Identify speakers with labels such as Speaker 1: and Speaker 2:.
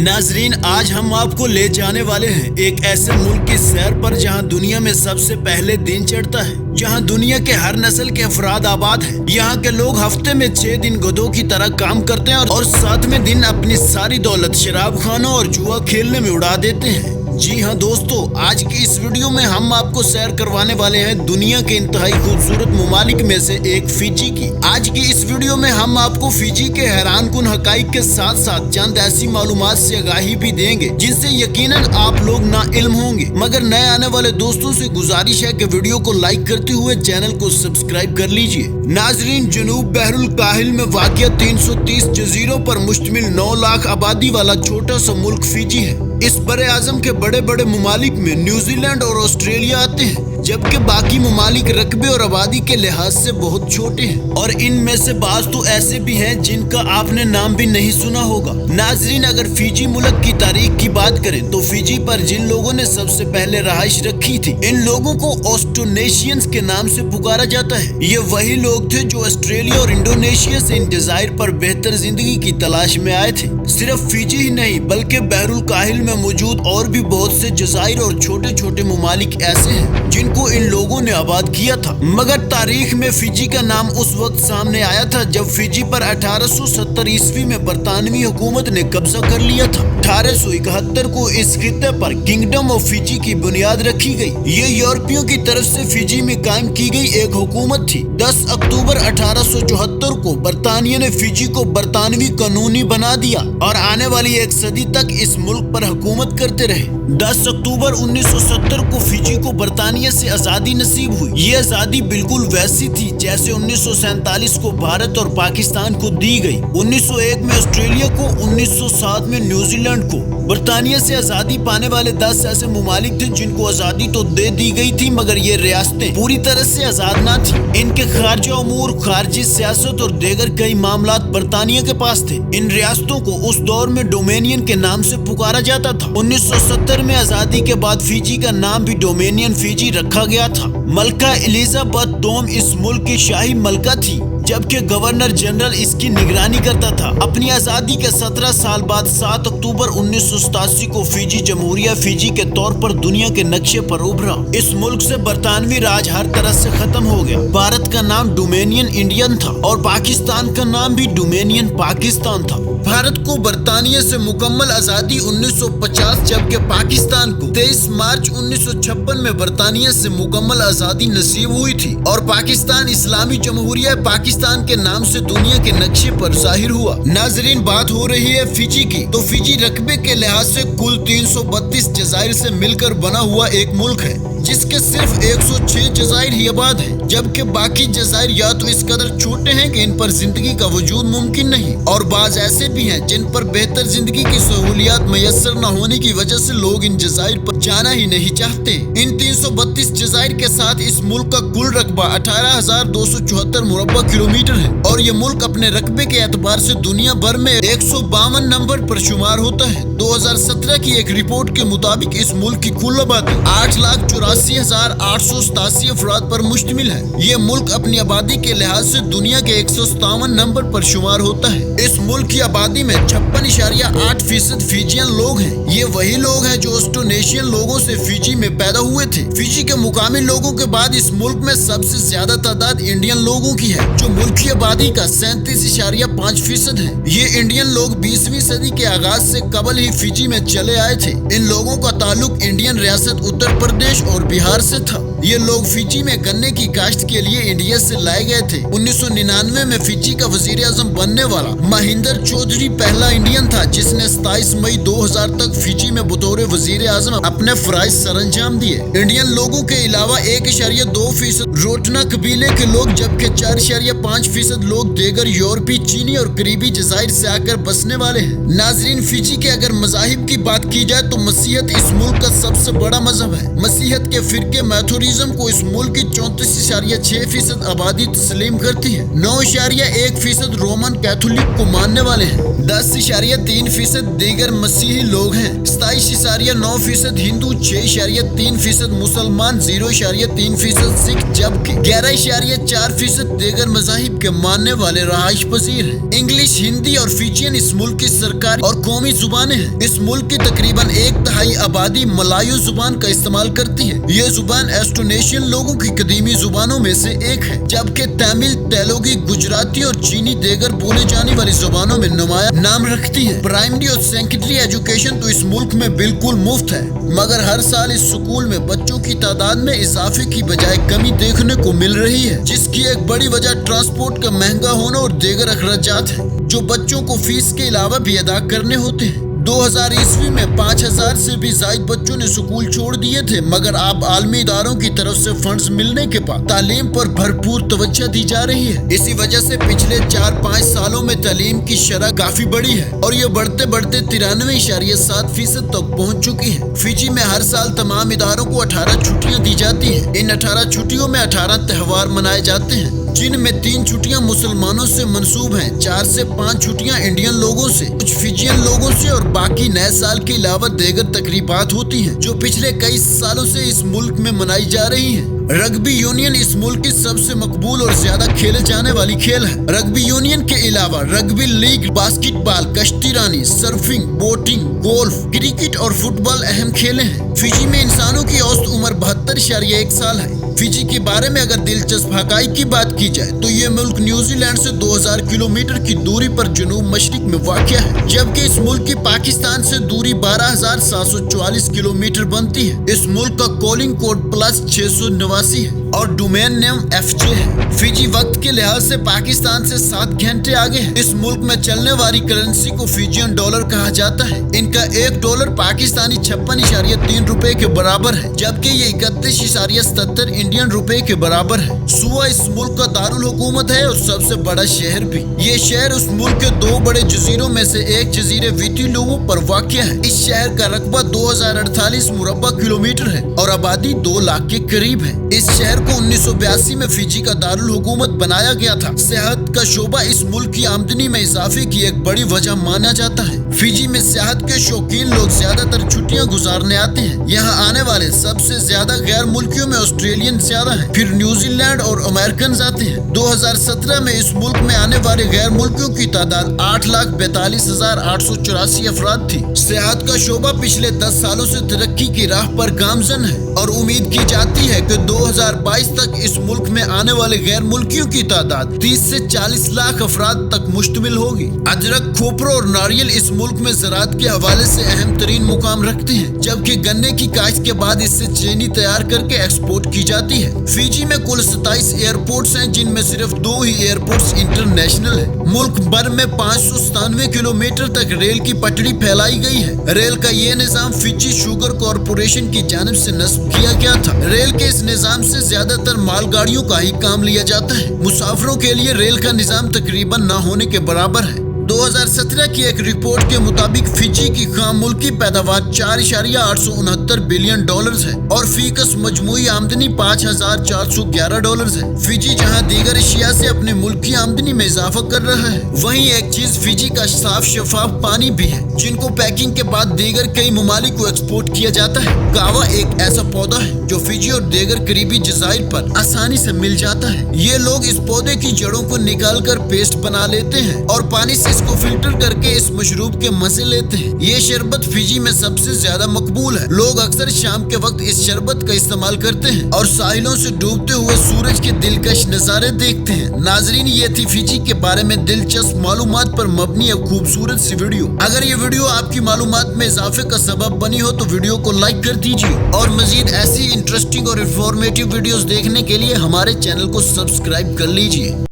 Speaker 1: नाजरीन, आज हम आपको ले जाने वाले हैं एक ऐसे मुल्क की सैर पर जहां दुनिया में सबसे पहले दिन चढ़ता है, जहां दुनिया के हर नस्ल के अफराद आबाद हैं। यहाँ के लोग हफ्ते में 6 दिन गधों की तरह काम करते हैं और 7वें दिन अपनी सारी दौलत शराब खानों और जुआ खेलने में उड़ा देते हैं। जी हाँ दोस्तों, आज की इस वीडियो में हम आपको सैर करवाने वाले हैं दुनिया के इंतहाई खूबसूरत ममालिक में से एक फिजी की। आज की इस वीडियो में हम आपको फिजी के हैरान कुन हकाइक के साथ साथ चंद ऐसी मालूमात से आगाही भी देंगे जिनसे यकीनन आप लोग ना इल्म होंगे। मगर नए आने वाले दोस्तों से गुजारिश है कि वीडियो को लाइक करते हुए चैनल को सब्सक्राइब कर लीजिए। नाजरीन, जनूब बहरुल काहिल में वाक़िया 330 जजीरों पर मुश्तमिल 9 लाख आबादी वाला छोटा सा मुल्क फिजी है। इस बड़े आजम के बड़े बड़े ममालिक में न्यूजीलैंड और ऑस्ट्रेलिया आते हैं, जबकि बाकी ममालिक रकबे और आबादी के लिहाज से बहुत छोटे हैं और इनमें से बाज तो ऐसे भी हैं जिनका आपने नाम भी नहीं सुना होगा। नाजरीन, अगर फिजी मुल्क की तारीख की बात करें तो फिजी पर जिन लोगों ने सबसे पहले रहाइश रखी थी, इन लोगों को ऑस्ट्रोनेशियंस के नाम से पुकारा जाता है। ये वही लोग थे जो ऑस्ट्रेलिया और इंडोनेशिया से इन जज़ाइर पर बेहतर जिंदगी की तलाश में आए थे। सिर्फ फिजी ही नहीं बल्कि बहरुल काहिल में मौजूद और भी बहुत से जज़ाइर और छोटे छोटे ममालिक ऐसे हैं जिनको इन लोगों ने आबाद किया था। मगर तारीख में फिजी का नाम उस वक्त सामने आया था जब फिजी पर 1870 ईस्वी में बरतानवी हुकूमत ने कब्जा कर लिया था। 1871 को इस खित्ते पर किंगडम ऑफ फिजी की बुनियाद रखी गई। ये यूरोपियों की तरफ से फिजी में कायम की गई एक हुकूमत थी। 10 अक्टूबर 1874 को बरतानिया ने फिजी को बरतानवी कानूनी बना दिया और आने वाली एक सदी तक इस मुल्क पर हुकूमत करते रहे। 10 अक्टूबर 1970 को फिजी को बरतानिया से आजादी नसीब हुई। ये आजादी बिल्कुल वैसी थी जैसे 1947 को भारत और पाकिस्तान को दी गई, 1901 में ऑस्ट्रेलिया को, 1907 में न्यूजीलैंड को। बरतानिया से आजादी पाने वाले 10 ऐसे ममालिक थे जिनको आजादी तो दे दी गई थी मगर ये रियासतें पूरी तरह से आजाद ना थी। इनके खारजा उमूर, खारजी सियासत और दीगर कई मामलात बरतानिया के पास थे। इन रियासतों को उस दौर में डोमेनियन के नाम से पुकारा जाता था। 1970 में आजादी के बाद फिजी का नाम भी डोमेनियन फिजी रखा गया था। मलका एलिजाबेथ दोम इस मुल्क की शाही मलका थी, जबकि गवर्नर जनरल इसकी निगरानी करता था। अपनी आजादी के 17 साल बाद 7 अक्टूबर 1987 को फिजी जमहूरिया फिजी के तौर पर दुनिया के नक्शे पर उभरा। इस मुल्क से बरतानवी राज हर तरह से खत्म हो गया। भारत का नाम डोमेनियन इंडियन था और पाकिस्तान का नाम भी डोमेनियन पाकिस्तान था। भारत को बरतानिया से मुकम्मल आजादी 1950, जबकि पाकिस्तान को 23 मार्च 1956 में बरतानिया से मुकम्मल आजादी नसीब हुई थी और पाकिस्तान इस्लामी जमहूरिया पाकिस्तान के नाम से दुनिया के नक्शे पर जाहिर हुआ। नाजरीन, बात हो रही है फिजी की, तो फिजी रकबे के लिहाज से कुल 332 जज़ाइर से मिलकर बना हुआ एक मुल्क है जिसके सिर्फ 106 जज़ाइर ही आबाद है, जबकि बाकी जज़ाइर या तो इस कदर छोटे हैं कि इन पर जिंदगी का वजूद मुमकिन नहीं और बाज ऐसे भी हैं जिन पर बेहतर जिंदगी की सहूलियात मैसर न होने की वजह से लोग इन जज़ाइर पर जाना ही नहीं चाहते। इन 332 जज़ाइर के साथ इस मुल्क का कुल रकबा 18,274 मुरब्बा किलोमीटर है और ये मुल्क अपने रकबे के एतबार से दुनिया भर में 152 नंबर पर शुमार होता है। 2017 की एक रिपोर्ट के मुताबिक इस मुल्क की कुल आबादी 8,84,887 अफराद पर मुश्तमिल है। ये मुल्क अपनी आबादी के लिहाज से दुनिया के 157 नंबर पर शुमार होता है। इस मुल्क की आबादी में 56.8% फिजियन लोग हैं। ये वही लोग हैं जो ऑस्ट्रोनेशियन लोगों से फिजी में पैदा हुए थे। फिजी के मुकामी लोगों के बाद इस मुल्क में सबसे ज्यादा तादाद इंडियन लोगों की है जो मुल्क की आबादी का 37.5% है। ये इंडियन लोग 20वीं सदी के आगाज से कबल ही फिजी में चले आए थे। इन लोगों का ताल्लुक इंडियन रियासत उत्तर प्रदेश और बिहार से था। ये लोग फिजी में गन्ने की काश्त के लिए इंडिया से लाए गए थे। 1999 में फिजी का वजीर आजम बनने वाला महिंदर चौधरी पहला इंडियन था जिसने 27 मई 2000 तक फिजी में बतौर वजीर आजम अपने फराइज सरअंजाम दिए। इंडियन लोगों के अलावा 1.2% रोटना कबीले के लोग, जबकि 4.5% लोग दीगर यूरोपी, चीनी और करीबी जज़ाइर से आकर बसने वाले हैं। नाजरीन, फिजी के अगर मज़ाहिब की बात की जाए तो मसीहत इस मुल्क का सबसे बड़ा मजहब है। मसीहत के फिरके मैथोडिज्म कम्युनिज्म को इस मुल्क की 34.6% आबादी तस्लीम करती है। 9.1% रोमन कैथोलिक को मानने वाले हैं। 10.3% दीगर मसीही लोग हैं। 27.9% हिंदू, 6.3% मुसलमान, 0.3% सिख, जबकि 11.4% दीगर मज़ाहिब के मानने वाले रहाइश पजीर हैं। इंग्लिश, हिंदी और फिजियन इस मुल्क की सरकारी और कौमी जुबानें हैं। इस मुल्क की तकरीबन 1/3 आबादी मलायो जुबान का इस्तेमाल करती है। ये जुबान एस्टोनेशियन लोगों की कदीमी जुबानों में से एक है, जबकि तमिल, तेलुगु, गुजराती और चीनी दीगर बोले जाने वाली जुबानों में नुमाया नाम रखती है। प्राइमरी और सेकेंडरी एजुकेशन तो इस मुल्क में बिल्कुल मुफ्त है, मगर हर साल इस स्कूल में बच्चों की तादाद में इजाफे की बजाय कमी देखने को मिल रही है, जिसकी एक बड़ी वजह ट्रांसपोर्ट का महंगा होना और दीगर अखराजात है, जो बच्चों को फीस के अलावा भी अदा करने होते हैं। 2000 ईस्वी में 5000 से भी ज्यादा बच्चों ने स्कूल छोड़ दिए थे, मगर अब आलमी इदारों की तरफ से फंड्स मिलने के बाद तालीम पर भरपूर तवज्जो दी जा रही है। इसी वजह से पिछले 4-5 सालों में तालीम की शरह काफी बढ़ी है और ये बढ़ते बढ़ते 93.7% तक पहुँच चुकी है। फिजी में हर साल तमाम इदारों को 18 छुट्टियाँ दी जाती है। इन 18 छुट्टियों में 18 त्योहार मनाए जाते हैं, जिनमें 3 छुट्टियां मुसलमानों से मंसूब हैं, 4 से 5 छुट्टियां इंडियन लोगों से, कुछ फिजियन लोगों से और बाकी नए साल के अलावा दीगर तकरीबात होती हैं, जो पिछले कई सालों से इस मुल्क में मनाई जा रही हैं। रग्बी यूनियन इस मुल्क की सबसे मकबूल और ज्यादा खेले जाने वाली खेल है। रग्बी यूनियन के अलावा रग्बी लीग, बास्केटबॉल, कश्ती रानी, सर्फिंग, बोटिंग, गोल्फ, क्रिकेट और फुटबॉल अहम खेले हैं। फिजी में इंसानों की औसत उम्र 72.1 साल है। फिजी के बारे में अगर दिलचस्प हकाइक की बात की जाए तो ये मुल्क न्यूजीलैंड से 2000 किलोमीटर की दूरी पर जनूब मशरिक में वाक़या है, जबकि इस मुल्क की पाकिस्तान से दूरी 12,744 किलोमीटर बनती है। इस मुल्क का कॉलिंग कोड +689 है और डोमेन नेम FJ है। फिजी वक्त के लिहाज से पाकिस्तान से 7 घंटे आगे है। इस मुल्क में चलने वाली करेंसी को फिजियन डॉलर कहा जाता है। इनका $1 पाकिस्तानी 56.3 रुपए के बराबर है, जबकि ये 31.77 इंडियन रुपए के बराबर है। सुआ इस मुल्क का दारुल हुकूमत है और सबसे बड़ा शहर भी। ये शहर उस मुल्क के 2 बड़े जजीरों में से एक जजीरे विटिलुवु पर वाक़या है। इस शहर का रकबा 2048 मुरब्बा किलोमीटर है और आबादी 2 लाख के करीब है। इस शहर को 1982 में फिजी का दारुल हुकूमत बनाया गया था। सेहत का शोबा इस मुल्क की आमदनी में इजाफे की एक बड़ी वजह माना जाता है। फिजी में सेहत के शौकीन लोग ज्यादातर छुट्टियां गुजारने आते हैं। यहाँ आने वाले सबसे ज्यादा गैर मुल्कियों में ऑस्ट्रेलियन ज्यादा है, फिर न्यूजीलैंड और अमेरिकन आते हैं। 2017 में इस मुल्क में आने वाले गैर मुल्कियों की तादाद 8,42,884 अफराद थी। सेहत का शोबा पिछले 10 सालों से तरक्की की राह पर गामजन है और उम्मीद की जाती है कि 2022 तक इस मुल्क में आने वाले गैर मुल्कियों की तादाद 30 से 40 लाख अफराद तक मुश्तमिल होगी। अदरक, खोपरा और नारियल इस मुल्क में ज़राअत के हवाले से अहम तरीन मुकाम रखते हैं, जबकि गन्ने की काश्त के बाद इससे चीनी तैयार करके एक्सपोर्ट की जाती है। फिजी में कुल 27 एयरपोर्ट्स हैं, जिनमें सिर्फ 2 ही एयरपोर्ट्स इंटरनेशनल है। मुल्क भर में 597 किलोमीटर तक रेल की पटड़ी फैलाई गई है। रेल का ये निजाम फिजी शुगर कॉरपोरेशन की जानिब से नस्ब किया गया था। रेल के इस निजाम से ज्यादातर मालगाड़ियों का ही काम लिया जाता है। मुसाफिरों के लिए रेल का निजाम तकरीबन ना होने के बराबर है। 2017 की एक रिपोर्ट के मुताबिक फिजी की खाम मुल्की पैदावार 4.869 बिलियन डॉलर्स है और फीकस मजमूई आमदनी $5,411 है। फिजी जहां दीगर एशिया से अपने मुल्क की आमदनी में इजाफा कर रहा है, वहीं एक चीज फिजी का साफ शफाफ पानी भी है, जिनको पैकिंग के बाद दीगर कई ममालिक को एक्सपोर्ट किया जाता है। कावा एक ऐसा पौधा है जो फिजी और दीगर करीबी जज़ाइर पर आसानी से मिल जाता है। ये लोग इस पौधे की जड़ों को निकाल कर पेस्ट बना लेते हैं और पानी से इसको फिल्टर करके इस मशरूब के मजे लेते हैं। ये शरबत फिजी में सबसे ज्यादा मकबूल है। लोग अक्सर शाम के वक्त इस शरबत का इस्तेमाल करते हैं और साहिलों से डूबते हुए सूरज के दिलकश नजारे देखते हैं। नाजरीन, ये थी फिजी के बारे में दिलचस्प मालूमात पर मबनी एक खूबसूरत सी वीडियो। अगर ये वीडियो आपकी मालूमात में इजाफे का सबब बनी हो तो वीडियो को लाइक कर दीजिए और मजीद ऐसी इंटरेस्टिंग और इंफॉर्मेटिव वीडियोस देखने के लिए हमारे चैनल को सब्सक्राइब कर लीजिए।